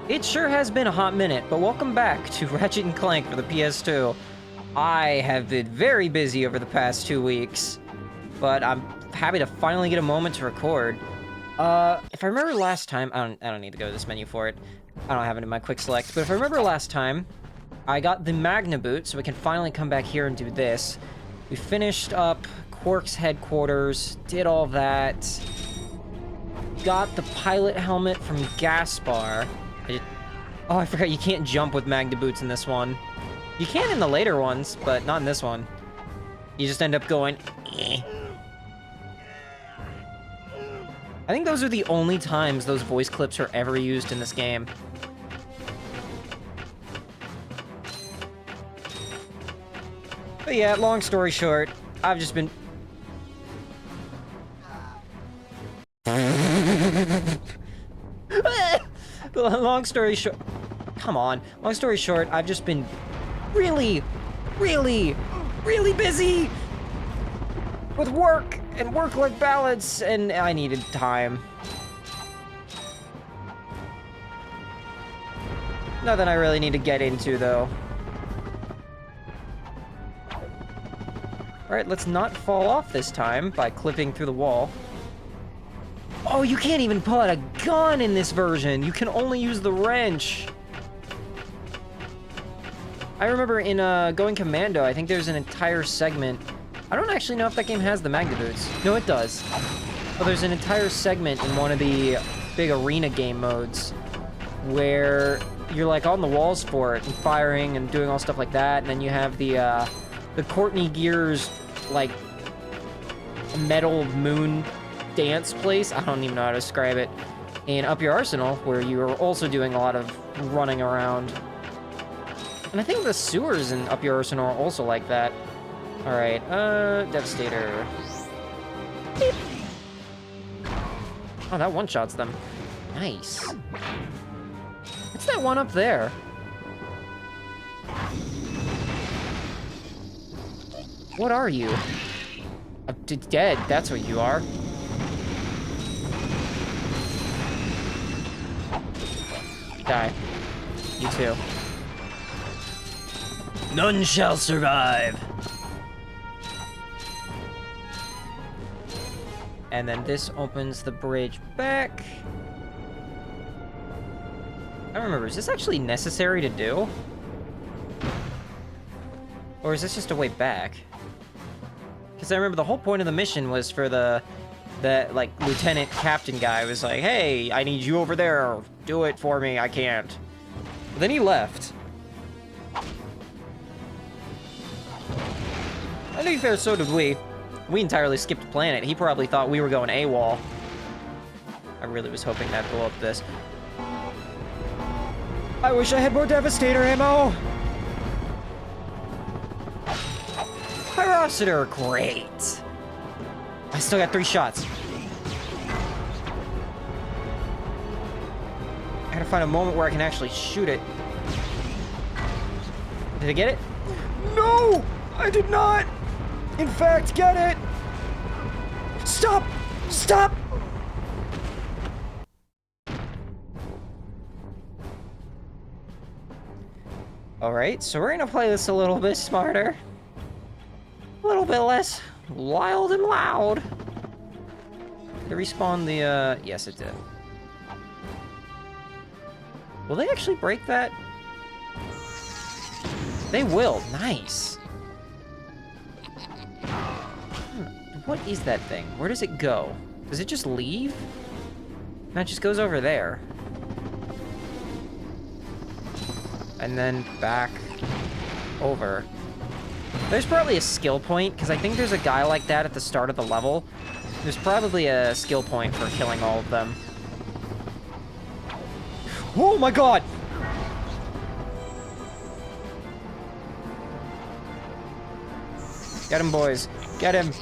It sure has been a hot minute, but welcome back to Ratchet and Clank for the PS2. I have been very busy over the past 2 weeks, but I'm happy to finally get a moment to record. If I remember last time, I don't need to go to this menu for it. I don't have it in my quick select, but if I remember last time, I got the Magna boot, so we can finally come back here and do this. We finished up Quark's headquarters, did all that, got the pilot helmet from Gaspar. Oh, I forgot you can't jump with Magna boots in this one. You can in the later ones, but not in this one. You just end up going, eh. I think those are the only times those voice clips are ever used in this game. But yeah, long story short, I've just been... Long story short... Come on. Long story short, I've just been really busy with work and work-life balance, and I needed time. Nothing I really need to get into, though. Alright, let's not fall off this time by clipping through the wall. Oh, you can't even pull out a gun in this version! You can only use the wrench! I remember in Going Commando, I think there's an entire segment... I don't actually know if that game has the Magna boots. No, it does. But there's an entire segment in one of the big arena game modes where you're like on the walls for it and firing and doing all stuff like that, and then you have the Courtney Gears, like, metal moon dance place. I don't even know how to describe it. In Up Your Arsenal, where you are also doing a lot of running around. And I think the sewers in Up Your Arsenal are also like that. Alright, Devastator. Beep. Oh, that one-shots them. Nice. What's that one up there? What are you? Dead, that's what you are. Die. You too. None shall survive. And then this opens the bridge back. I don't remember, is this actually necessary to do? Or is this just a way back? Because I remember the whole point of the mission was for the like, lieutenant captain guy was like, hey, I need you over there. Do it for me, I can't. But then he left. And to be fair, so did we. We entirely skipped the planet. He probably thought we were going AWOL. I really was hoping that'd blow up this. I wish I had more Devastator ammo! Pyrocitor, great! I still got 3 shots. I gotta find a moment where I can actually shoot it. Did I get it? No! I did not! In fact, get it! Stop! Stop! Alright, so we're gonna play this a little bit smarter. A little bit less wild and loud. Did it respawn the, yes it did. Will they actually break that? They will, nice. What is that thing? Where does it go? Does it just leave? No, it just goes over there. And then back over. There's probably a skill point, because I think there's a guy like that at the start of the level. There's probably a skill point for killing all of them. Oh my god! Get him, boys. Get him.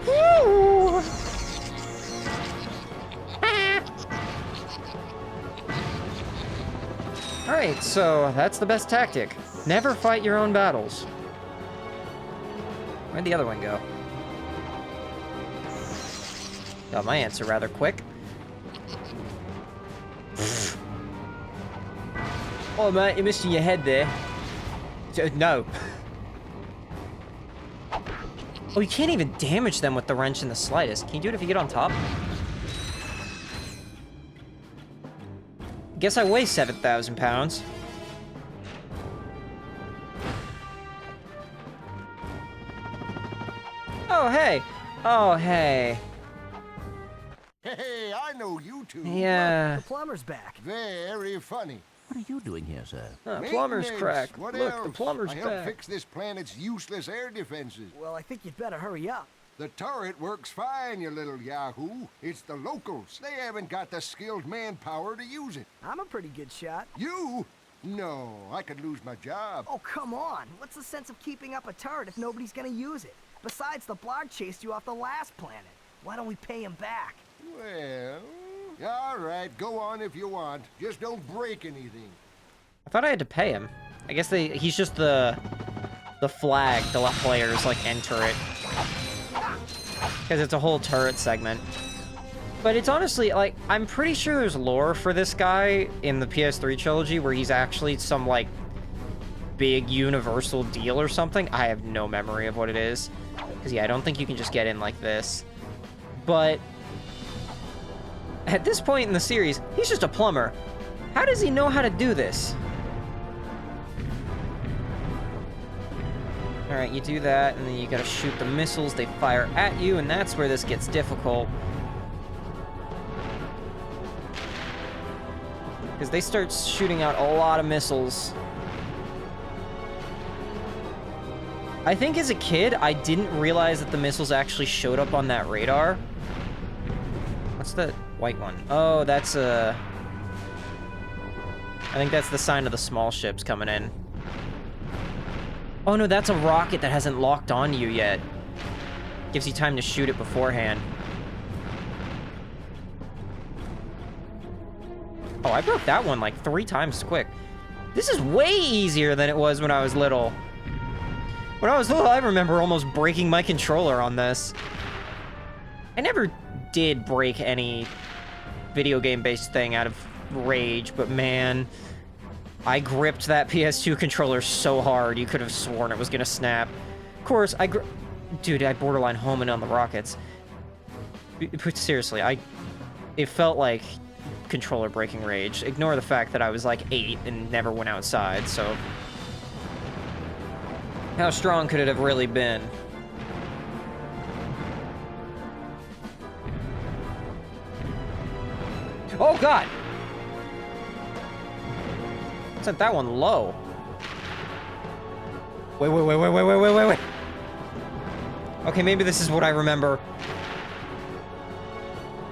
Woo! Alright, so that's the best tactic. Never fight your own battles. Where'd the other one go? Got my answer rather quick. Oh, mate, you're missing your head there. No. Oh, you can't even damage them with the wrench in the slightest. Can you do it if you get on top? Guess I weigh 7,000 pounds. Oh, hey. Oh, hey. Hey, I know you two. Yeah. The plumber's back. Very funny. What are you doing here, sir? Plumber's Maintenance. cracked. What Look, else? the plumber's I helped back. fix this planet's useless air defenses. Well, I think you'd better hurry up. The turret works fine, you little yahoo. It's the locals. They haven't got the skilled manpower to use it. I'm a pretty good shot. You? No, I could lose my job. Oh, come on. What's the sense of keeping up a turret if nobody's gonna use it? Besides, the Blarg chased you off the last planet. Why don't we pay him back? Well, all right, go on if you want. Just don't break anything. I thought I had to pay him. I guess he's just the flag to let players, like, enter it. Because it's a whole turret segment. But it's honestly, like, I'm pretty sure there's lore for this guy in the PS3 trilogy where he's actually some, like, big universal deal or something. I have no memory of what it is. Because, yeah, I don't think you can just get in like this. But at this point in the series, he's just a plumber. How does he know how to do this? Alright, you do that, and then you gotta shoot the missiles. They fire at you, and that's where this gets difficult. Because they start shooting out a lot of missiles. I think as a kid, I didn't realize that the missiles actually showed up on that radar. What's the white one? Oh, that's I think that's the sign of the small ships coming in. Oh no, that's a rocket that hasn't locked onto you yet. Gives you time to shoot it beforehand. Oh, I broke that one like 3 times quick. This is way easier than it was when I was little. When I was little, I remember almost breaking my controller on this. I never did break any video game-based thing out of rage, but man, I gripped that PS2 controller so hard, you could have sworn it was gonna snap. Of course, dude, I borderline homing on the rockets. But seriously, it felt like controller breaking rage. Ignore the fact that I was like 8 and never went outside, so how strong could it have really been? Oh god! Sent that one low. Wait. Okay, maybe this is what I remember.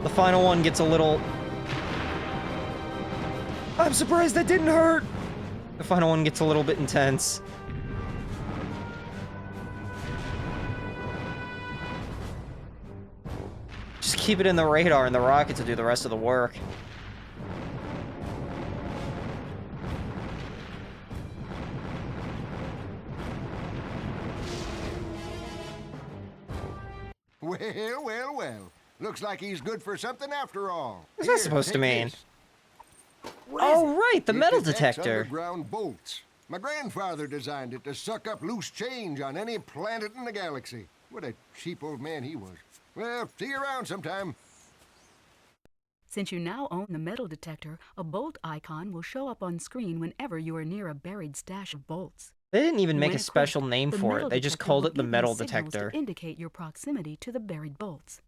The final one gets a little... I'm surprised that didn't hurt! The final one gets a little bit intense. Just keep it in the radar and the rockets will do the rest of the work. Well. Looks like he's good for something after all. What's that supposed to mean? This. Oh, right, the metal It detects detector. underground bolts. My grandfather designed it to suck up loose change on any planet in the galaxy. What a cheap old man he was. Well, see you around sometime. Since you now own the metal detector, a bolt icon will show up on screen whenever you are near a buried stash of bolts. They didn't even make When a special equipped, name the for metal it. They just detector called will it the give you metal signals detector. to indicate your proximity to the buried bolts.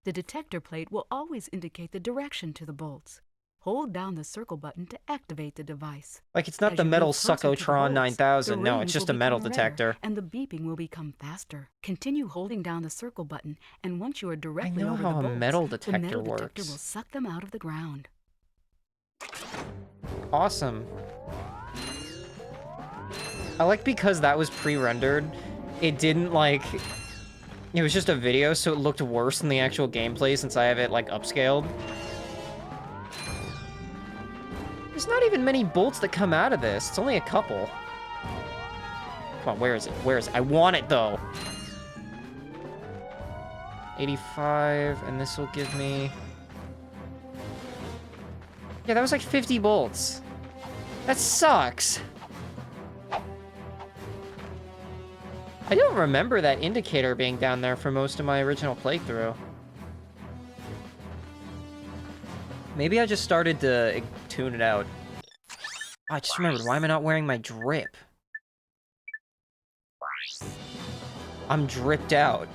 The detector plate will always indicate the direction to the bolts. Hold down the circle button to activate the device. Like, it's not As the you metal move closer to the Suckotron bolts, 9000. the No, range it's just will a metal become detector. redder, and the beeping will become faster. Continue holding down the circle button, and once you are directly know over how the a bolts, metal the detector metal detector works. will suck them out of the ground. Awesome. I like because that was pre-rendered, it didn't, like... It was just a video, so it looked worse than the actual gameplay since I have it, like, upscaled. There's not even many bolts that come out of this. It's only a couple. Come on, where is it? Where is it? I want it, though. 85, and this will give me... Yeah, that was like 50 bolts. That sucks. I don't remember that indicator being down there for most of my original playthrough. Maybe I just started to tune it out. I just remembered, why am I not wearing my drip? I'm dripped out.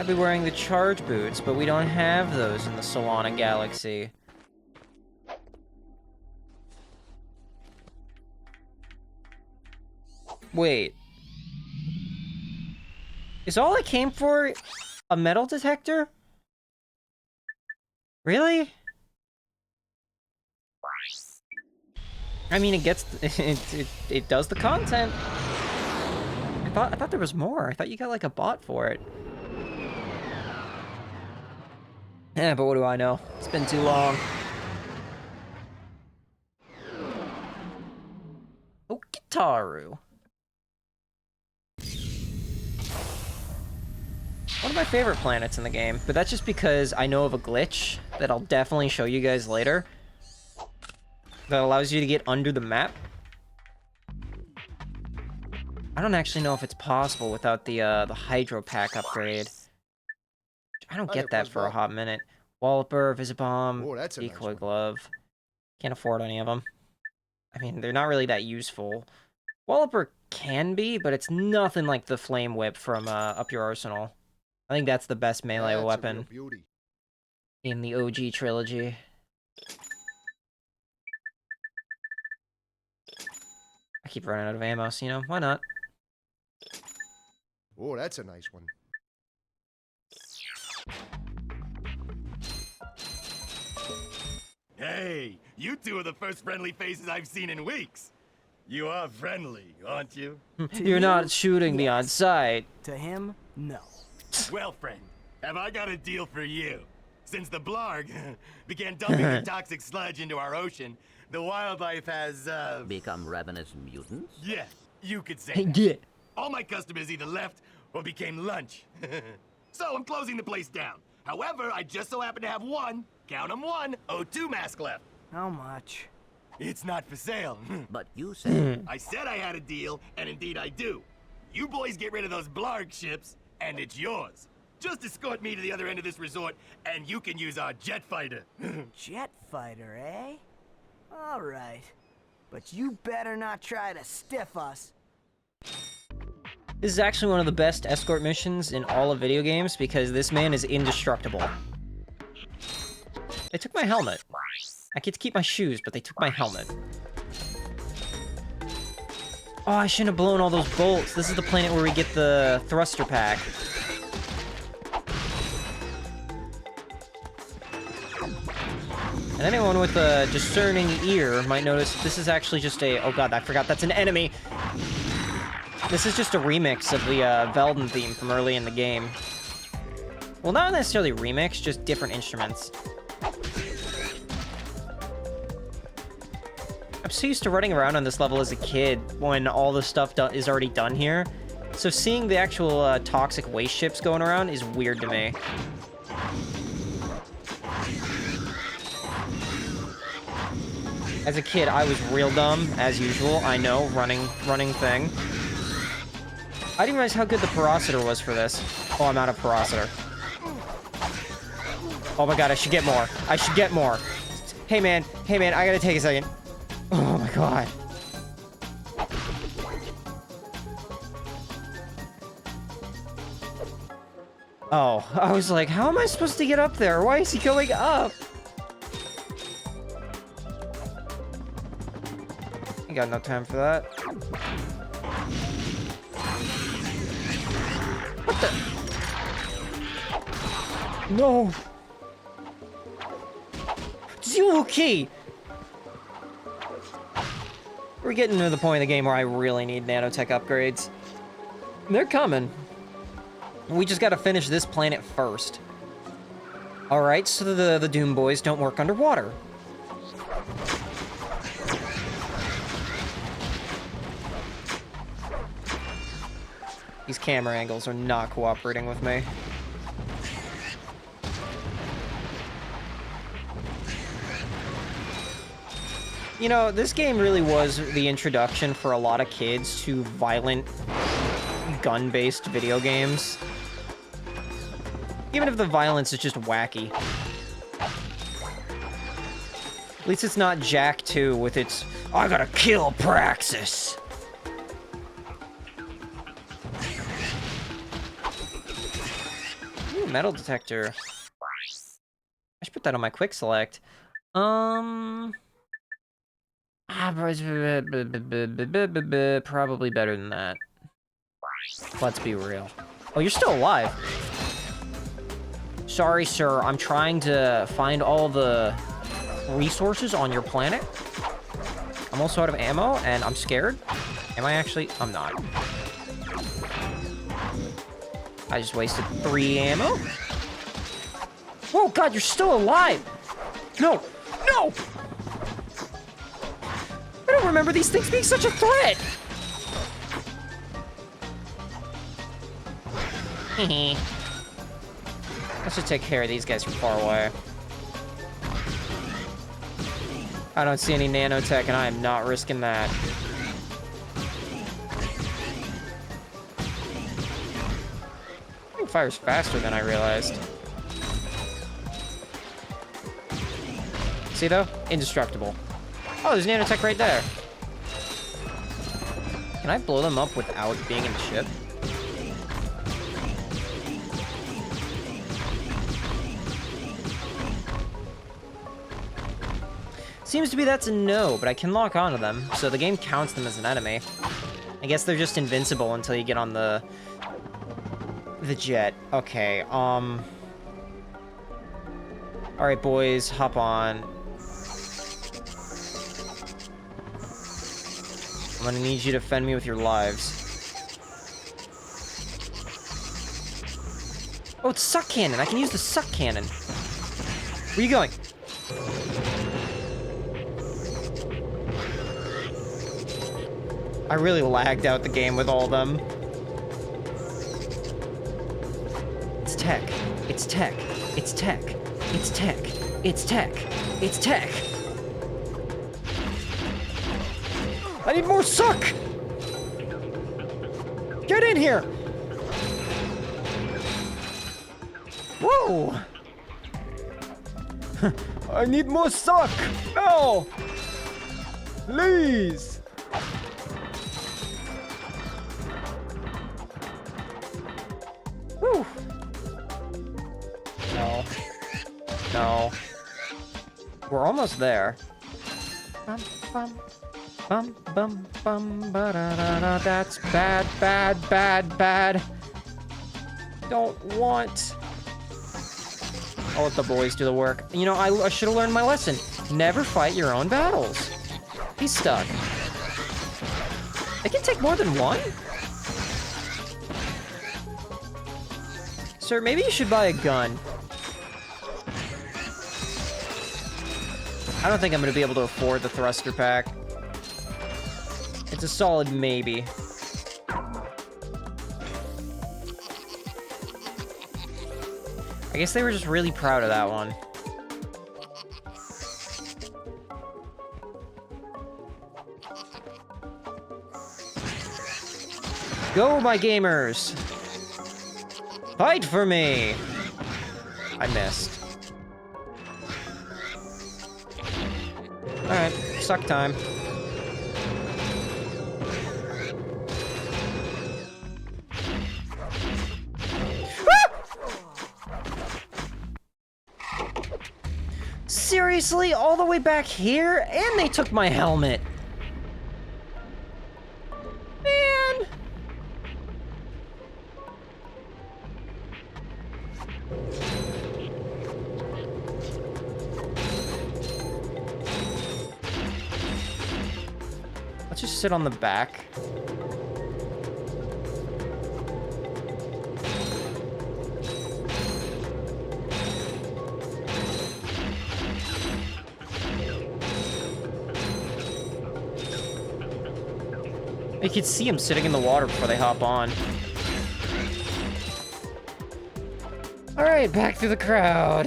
I'd be wearing the charge boots, but we don't have those in the Solana Galaxy. Wait. Is all I came for a metal detector? Really? I mean, it gets it does the content. I thought there was more. I thought you got like a bot for it. Yeah, but what do I know? It's been too long. Pokitaru. One of my favorite planets in the game, but that's just because I know of a glitch that I'll definitely show you guys later that allows you to get under the map. I don't actually know if it's possible without the Hydro Pack upgrade. I don't get that for a hot minute. Walloper, Visibomb, Decoy Glove. Can't afford any of them. I mean, they're not really that useful. Walloper can be, but it's nothing like the Flame Whip from Up Your Arsenal. I think that's the best melee weapon in the OG trilogy. I keep running out of ammo, so, you know, why not? Oh, that's a nice one. Hey, you two are the first friendly faces I've seen in weeks. You are friendly, aren't you? You're not shooting me on sight. To him, no. Well, friend, have I got a deal for you? Since the Blarg began dumping the toxic sludge into our ocean, the wildlife has, Become ravenous mutants? yeah, you could say that. Yeah. All my customers either left or became lunch. So I'm closing the place down. However, I just so happen to have one, count 'em one, O2 mask left. How much? It's not for sale. But you said I said I had a deal, and indeed I do. You boys get rid of those Blarg ships, and it's yours. Just escort me to the other end of this resort, and you can use our jet fighter. Jet fighter, eh? All right. But you better not try to stiff us. This is actually one of the best escort missions in all of video games because this man is indestructible. They took my helmet. I get to keep my shoes, but they took my helmet. Oh, I shouldn't have blown all those bolts. This is the planet where we get the thruster pack. And anyone with a discerning ear might notice this is actually just a... Oh god, I forgot that's an enemy! This is just a remix of the Velden theme from early in the game. Well, not necessarily remix, just different instruments. I'm so used to running around on this level as a kid when all the stuff is already done here. So seeing the actual toxic waste ships going around is weird to me. As a kid, I was real dumb, as usual. I know, running thing. I didn't realize how good the Parositor was for this. Oh, I'm out of Parositor. Oh my god, I should get more. I should get more. Hey man, I gotta take a second. Oh my god. Oh, I was like, how am I supposed to get up there? Why is he going up? I got no time for that. What the? No! Zero key! We're getting to the point in the game where I really need nanotech upgrades. They're coming. We just gotta finish this planet first. Alright, so the Doom Boys don't work underwater. These camera angles are not cooperating with me. You know, this game really was the introduction for a lot of kids to violent, gun-based video games. Even if the violence is just wacky. At least it's not Jak 2 with its, I gotta kill Praxis. Ooh, metal detector. I should put that on my quick select. Probably better than that. Let's be real. Oh, you're still alive. Sorry, sir. I'm trying to find all the resources on your planet. I'm also out of ammo, and I'm scared. Am I actually? I'm not. I just wasted 3 ammo. Whoa, God, you're still alive! No! No! I don't remember these things being such a threat! Hehe. I should take care of these guys from far away. I don't see any nanotech, and I am not risking that. It fires faster than I realized. See, though? Indestructible. Oh, there's nanotech right there. Can I blow them up without being in the ship? Seems to be that's a no, but I can lock onto them, so the game counts them as an enemy. I guess they're just invincible until you get on the jet. Okay, alright, boys, hop on. I'm gonna need you to defend me with your lives. Oh, it's suck cannon. I can use the suck cannon. Where are you going? I really lagged out the game with all of them. It's tech. It's tech. It's tech. It's tech. It's tech. It's tech. I need more suck! Get in here! Whoa! I need more suck! No! Please! Whew. No. No. We're almost there. Bum, bum. Bum, bum, bum, ba-da-da-da. That's bad, bad, bad, bad. Don't want. I'll let the boys do the work. You know, I should have learned my lesson. Never fight your own battles. He's stuck. It can take more than one? Sir, maybe you should buy a gun. I don't think I'm gonna be able to afford the thruster pack. It's a solid maybe. I guess they were just really proud of that one. Go, my gamers! Fight for me! I missed. Alright, suck time. Seriously? All the way back here? And they took my helmet. Man. Let's just sit on the back. You could see them sitting in the water before they hop on. Alright, back through the crowd.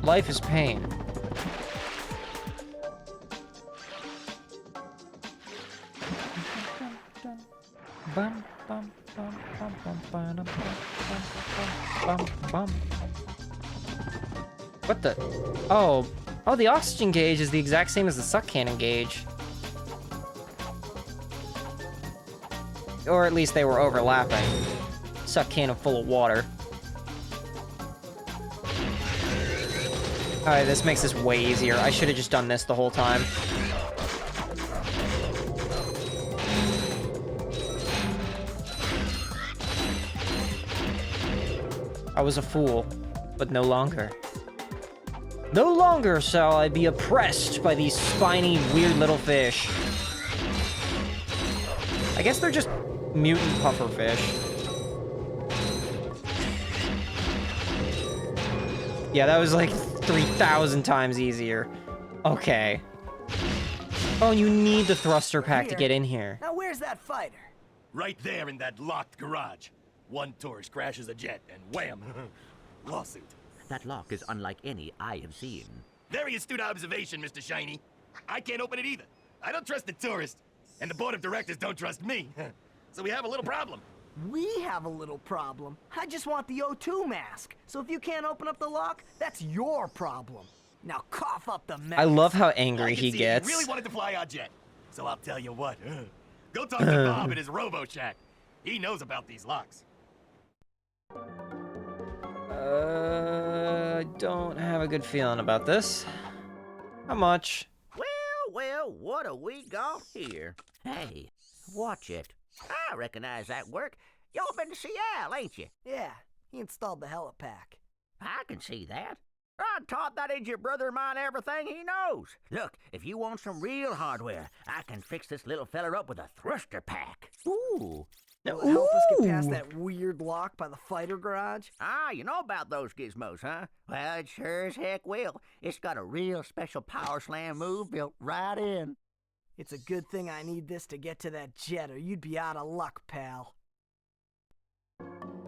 Life is pain. Bum, bum, bum, bum, bum, bum, bum, bum, bum. What the? Oh, the oxygen gauge is the exact same as the suck cannon gauge. Or at least they were overlapping. Suck cannon full of water. Alright, this makes this way easier. I should have just done this the whole time. I was a fool, but no longer. No longer shall I be oppressed by these spiny, weird little fish. I guess they're just mutant puffer fish. Yeah, that was like 3,000 times easier. Okay. Oh, you need the thruster pack to get in here. Now where's that fighter? Right there in that locked garage. One tourist crashes a jet and wham! Lawsuit. That lock is unlike any I have seen. Very astute observation, Mr. Shiny. I can't open it either. I don't trust the tourist, and the board of directors don't trust me. So we have a little problem. We have a little problem. I just want the O2 mask. So if you can't open up the lock, that's your problem. Now cough up the mask. I love how angry I can he see gets. He really wanted to fly our jet. So I'll tell you what. Go talk to Bob at his Robo Shack. He knows about these locks. I don't have a good feeling about this. How much? Well, what do we got here? Hey, watch it. I recognize that work. Y'all been to Seattle, ain't you? Yeah, he installed the helipack. I can see that. I taught that idiot brother of mine everything he knows. Look, if you want some real hardware, I can fix this little feller up with a thruster pack. Ooh. Will it help us get past that weird lock by the fighter garage? Ah, you know about those gizmos, huh? Well, it sure as heck will. It's got a real special power slam move built right in. It's a good thing I need this to get to that jet, or you'd be out of luck, pal.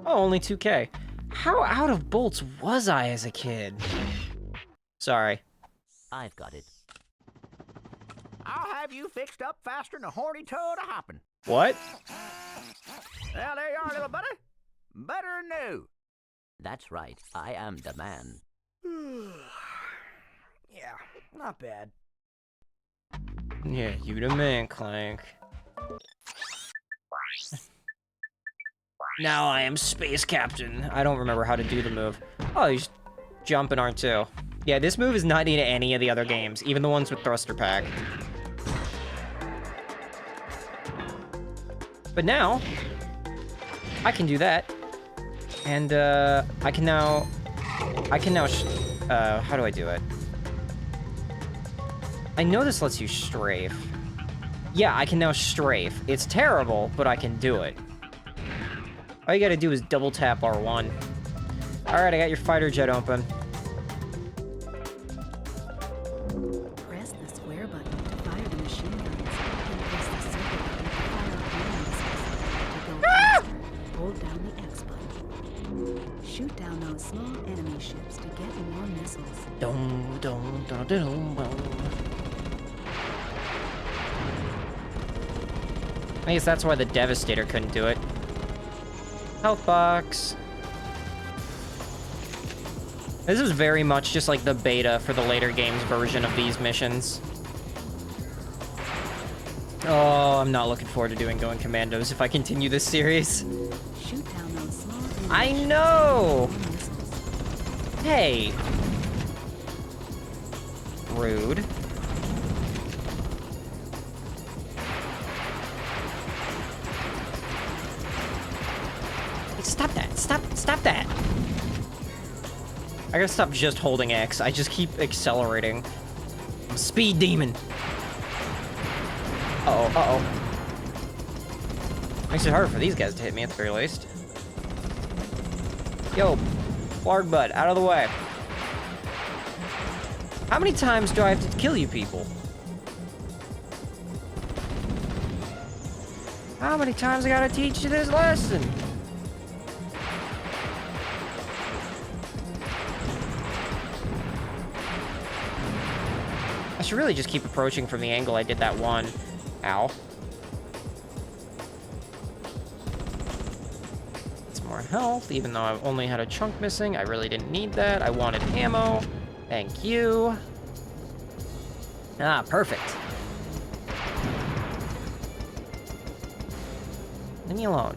Oh, only 2K. How out of bolts was I as a kid? Sorry. I've got it. I'll have you fixed up faster than a horny toad a hopping. What? Well, there you are, little buddy. Better than new. That's right. I am the man. Yeah, not bad. Yeah, you the man, Clank. Now I am Space Captain. I don't remember how to do the move. Oh, he's jumping R2. Yeah, this move is not in any of the other games, even the ones with thruster pack. But now, I can do that. And, I can now, how do I do it? I know this lets you strafe. Yeah, I can now strafe. It's terrible, but I can do it. All you gotta do is double tap R1. Alright, I got your fighter jet open. Press the square button to fire the machine guns, and press the circle button to fire all missiles. To go faster, hold down the X button. Shoot down those small enemy ships to get more missiles. Dum, dum, dum, dum, dum. I guess that's why the Devastator couldn't do it. Health box. This is very much just like the beta for the later games version of these missions. Oh, I'm not looking forward to going commandos if I continue this series. Shoot down those small enemy I ships know! to get more missiles. Hey! Rude. Stop that! Stop that! I gotta stop just holding X. I just keep accelerating. I'm a speed demon. Uh-oh. Makes it harder for these guys to hit me at the very least. Yo, Blarg Butt, out of the way. How many times do I have to kill you people? How many times I gotta teach you this lesson? I should really just keep approaching from the angle I did that one. Ow. It's more health, even though I've only had a chunk missing. I really didn't need that. I wanted ammo. Thank you. Ah, perfect. Leave me alone.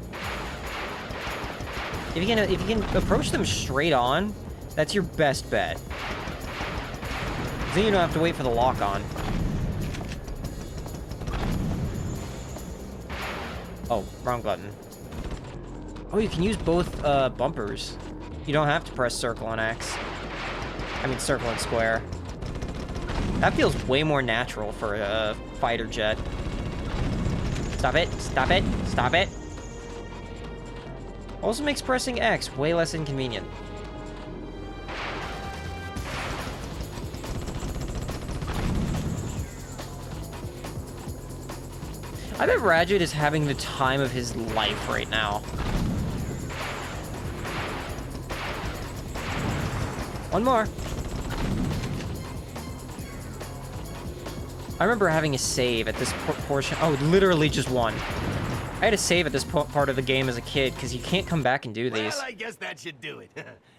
If you can approach them straight on, that's your best bet. Then you don't have to wait for the lock on. Oh, wrong button. Oh, you can use both bumpers. You don't have to press circle and X. I mean, circle and square. That feels way more natural for a fighter jet. Stop it, stop it, stop it. Also makes pressing X way less inconvenient. I bet Ratchet is having the time of his life right now. One more. I remember having a save at this portion. Oh, literally just one. I had a save at this part of the game as a kid, because you can't come back and do these. Well, I guess that should do it.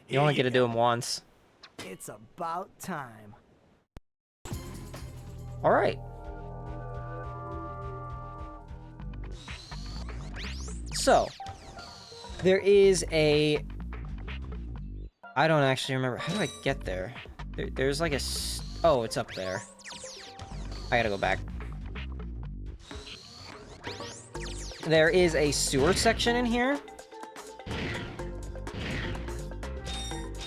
You only get to do them once. It's about time. All right. So, there is a... I don't actually remember. How do I get there? There's like a... Oh, it's up there. I gotta go back. There is a sewer section in here.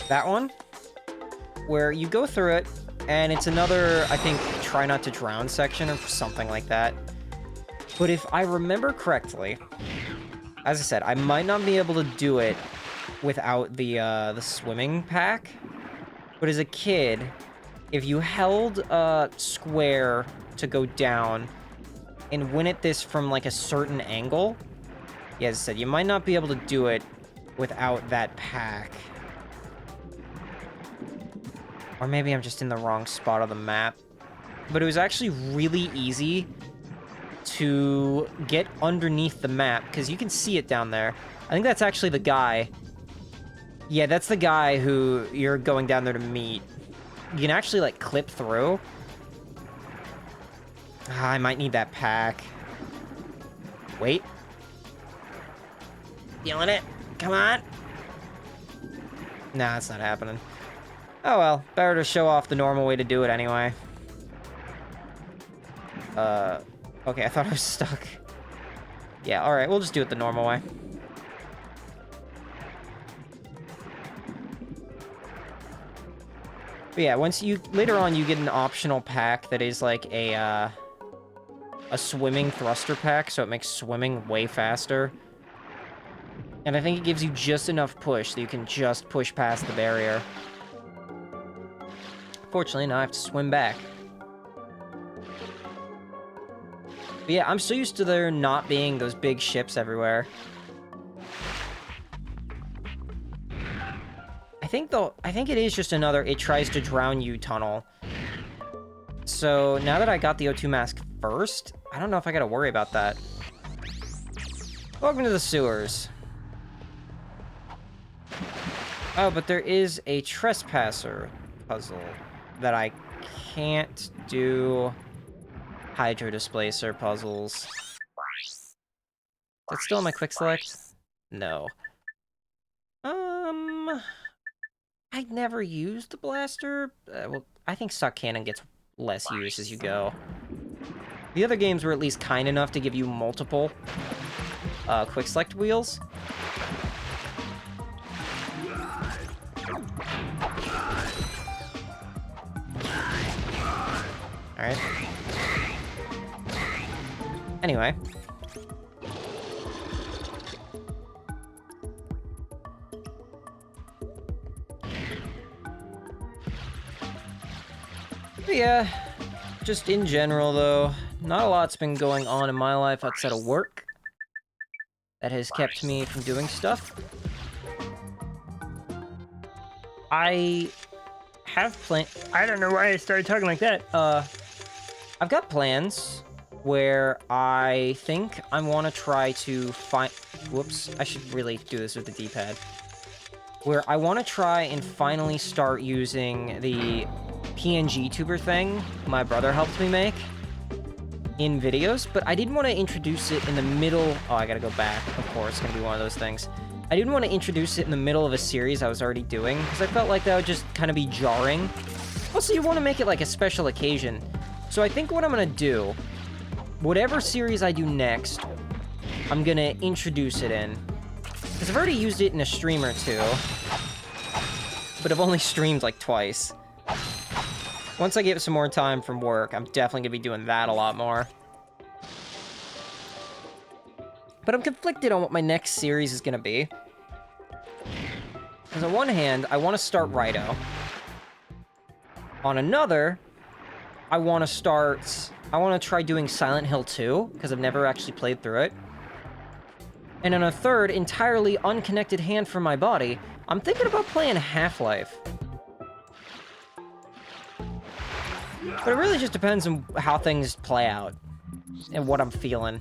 That one. Where you go through it, and it's another, I think, try not to drown section or something like that. But if I remember correctly, as I said, I might not be able to do it without the swimming pack. But as a kid, if you held square to go down and went at this from like a certain angle, yeah, as I said, you might not be able to do it without that pack. Or maybe I'm just in the wrong spot of the map. But it was actually really easy to get underneath the map, because you can see it down there. I think that's actually the guy. Yeah, that's the guy who you're going down there to meet. You can actually, like, clip through. Ah, I might need that pack. Wait. Feeling it? Come on. Nah, it's not happening. Oh well, better to show off the normal way to do it anyway. Okay, I thought I was stuck. Yeah, alright, we'll just do it the normal way. But yeah, later on you get an optional pack that is like a swimming thruster pack, so it makes swimming way faster. And I think it gives you just enough push that you can just push past the barrier. Fortunately, now I have to swim back. But yeah, I'm so used to there not being those big ships everywhere. I think it is just another it tries to drown you tunnel. So now that I got the O2 mask first, I don't know if I gotta worry about that. Welcome to the sewers. Oh, but there is a trespasser puzzle that I can't do. Hydro displacer puzzles. Is that still in my quick select? No. I never used the blaster. Well, I think stock cannon gets less use as you go. The other games were at least kind enough to give you multiple quick select wheels. Alright. Anyway. But yeah, just in general though, not a lot's been going on in my life outside of work. that has kept me from doing stuff. I have I don't know why I started talking like that. I've got plans where I think I want to try to find... Whoops, I should really do this with the D-pad. Where I want to try and finally start using the PNG tuber thing my brother helped me make in videos, but I didn't want to introduce it in the middle... Oh, I gotta go back. Of course, it's gonna be one of those things. I didn't want to introduce it in the middle of a series I was already doing, because I felt like that would just kind of be jarring. Also, you want to make it like a special occasion. So I think what I'm gonna do, whatever series I do next, I'm gonna introduce it in. Because I've already used it in a stream or two, but I've only streamed like twice. Once I get some more time from work, I'm definitely gonna be doing that a lot more. But I'm conflicted on what my next series is gonna be. Because on one hand, I want to start Rito. On another, I want to try doing Silent Hill 2, because I've never actually played through it. And on a third, entirely unconnected hand from my body, I'm thinking about playing Half-Life. But it really just depends on how things play out, and what I'm feeling.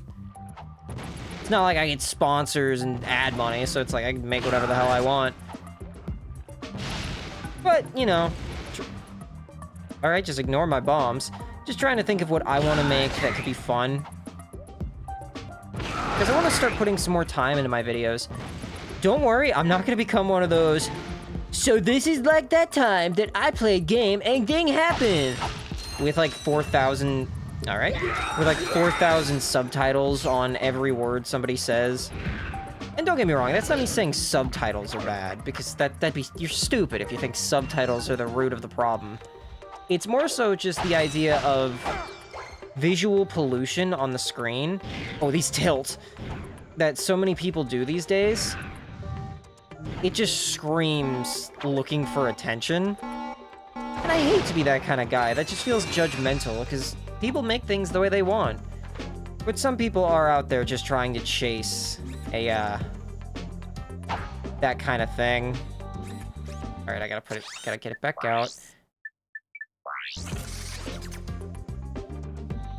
It's not like I get sponsors and ad money, so it's like I can make whatever the hell I want. But, you know... Alright, just ignore my bombs. Just trying to think of what I want to make that could be fun. Because I want to start putting some more time into my videos. Don't worry, I'm not going to become one of those... So this is like that time that I play a game and thing happened! With like 4,000... Alright. With like 4,000 subtitles on every word somebody says. And don't get me wrong, that's not me saying subtitles are bad, because that'd be... You're stupid if you think subtitles are the root of the problem. It's more so just the idea of visual pollution on the screen. Oh, these tilt. That so many people do these days. It just screams looking for attention. And I hate to be that kind of guy. That just feels judgmental, because people make things the way they want. But some people are out there just trying to chase a, that kind of thing. Alright, I gotta get it back out.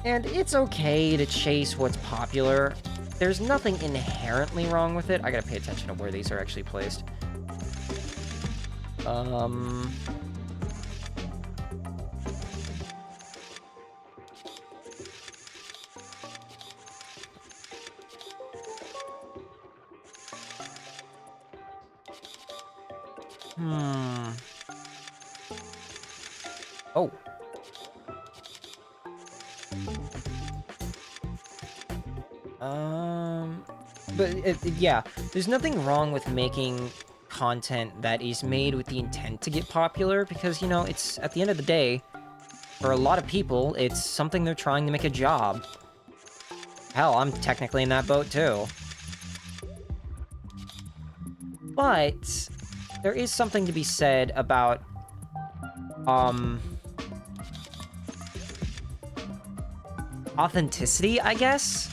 And it's okay to chase what's popular. There's nothing inherently wrong with it. I gotta pay attention to where these are actually placed. Oh. Yeah, there's nothing wrong with making content that is made with the intent to get popular, because, you know, it's, at the end of the day, for a lot of people, it's something they're trying to make a job. Hell, I'm technically in that boat, too. But there is something to be said about, authenticity, I guess?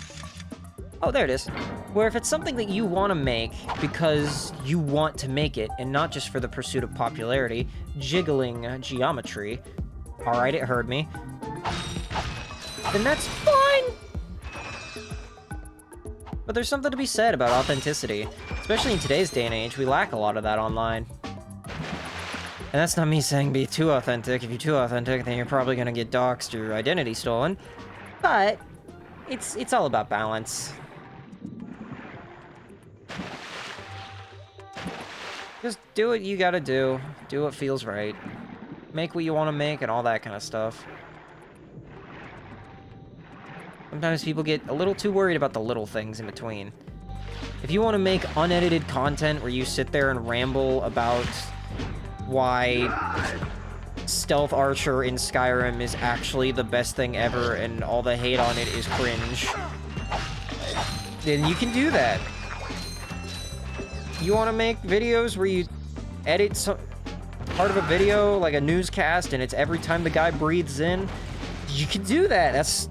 Oh, there it is. Where if it's something that you want to make because you want to make it, and not just for the pursuit of popularity, jiggling geometry, alright, it heard me, then that's fine! But there's something to be said about authenticity. Especially in today's day and age, we lack a lot of that online. And that's not me saying be too authentic. If you're too authentic, then you're probably gonna get doxxed or your identity stolen. But it's all about balance. Just do what you gotta do. Do what feels right. Make what you want to make and all that kind of stuff. Sometimes people get a little too worried about the little things in between. If you want to make unedited content where you sit there and ramble about why Stealth Archer in Skyrim is actually the best thing ever and all the hate on it is cringe, then you can do that. You want to make videos where you edit part of a video, like a newscast, and it's every time the guy breathes in? You can do that. That's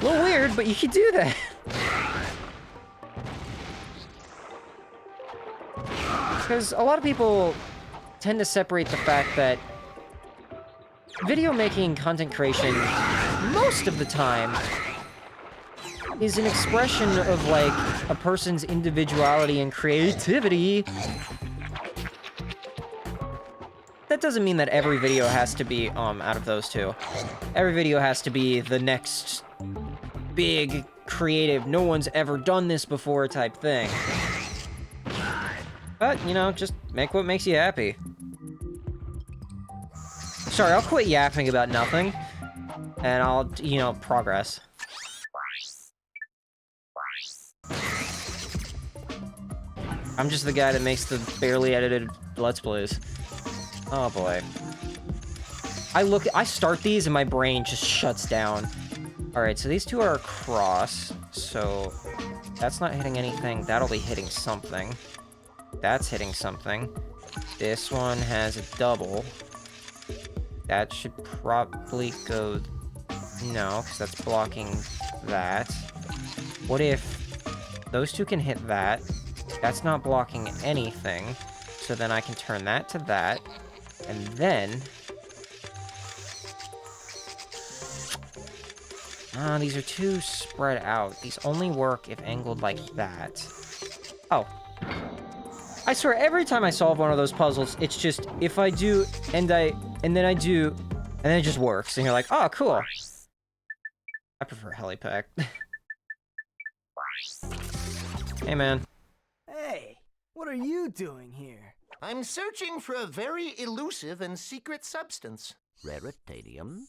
a little weird, but you can do that. Because a lot of people tend to separate the fact that video making, content creation, most of the time, is an expression of, like, a person's individuality and creativity. That doesn't mean that every video has to be, out of those two. Every video has to be the next big, creative, no one's ever done this before type thing. But, you know, just make what makes you happy. Sorry, I'll quit yapping about nothing, and I'll, you know, progress. I'm just the guy that makes the barely edited Let's Plays. Oh boy. I start these and my brain just shuts down. Alright, so these two are across, so that's not hitting anything, that'll be hitting something. That's hitting something. This one has a double. That should probably go... No, because that's blocking that. What if those two can hit that? That's not blocking anything. So then I can turn that to that. And then... these are too spread out. These only work if angled like that. Oh. I swear, every time I solve one of those puzzles, it's just, if I do, and then I do, and then it just works. And you're like, oh, cool. I prefer Helipack. Hey, man. Hey, what are you doing here? I'm searching for a very elusive and secret substance. Raritanium?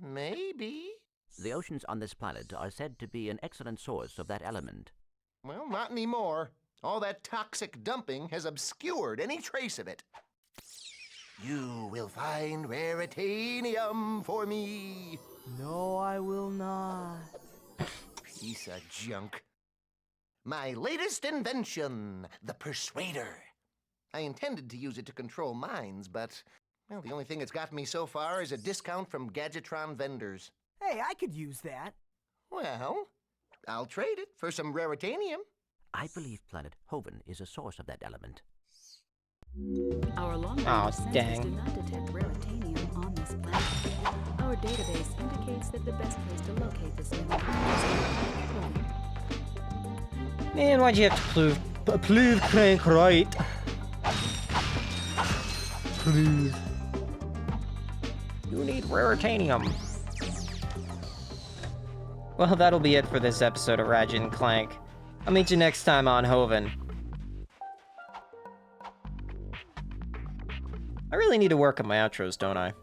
Maybe? The oceans on this planet are said to be an excellent source of that element. Well, not anymore. All that toxic dumping has obscured any trace of it. You will find raritanium for me. No, I will not. Piece of junk. My latest invention, the Persuader. I intended to use it to control minds, but, well, the only thing it's got me so far is a discount from Gadgetron vendors. Hey, I could use that. Well, I'll trade it for some raritanium. I believe planet Hoven is a source of that element. Our long-range sensors dang. do not detect raritanium on this planet. Our database indicates that the best place to locate this mineral is Hoven. Man, why'd you have to prove Clank right? Please. You need raritanium. Well, that'll be it for this episode of Ratchet and Clank. I'll meet you next time on Hoven. I really need to work on my outros, don't I?